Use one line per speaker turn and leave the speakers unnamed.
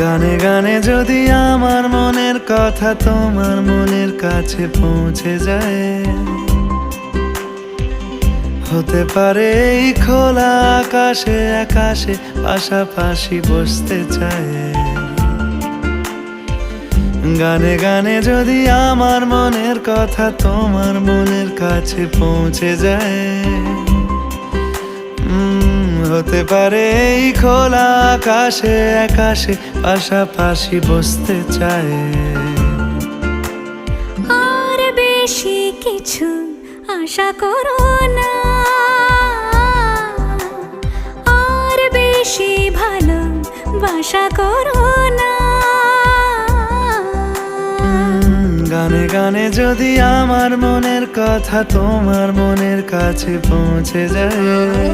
গানে গানে যদি আমার মনের কথা তোমার মনের কাছে পৌঁছে যায়, হতে পারে এই খোলা আকাশে আকাশে পাশাপাশি বসতে চায়। গানে গানে যদি আমার মনের কথা তোমার মনের কাছে পৌঁছে যায়, হতে পারে এই খোলা আকাশে আকাশে পাশাপাশি বসতে চায়।
আর বেশি কিছু আশা করো না, আর বেশি ভালোবাসা করো না।
গানে গানে যদি আমার মনের কথা তোমার মনের কাছে পৌঁছে যায়,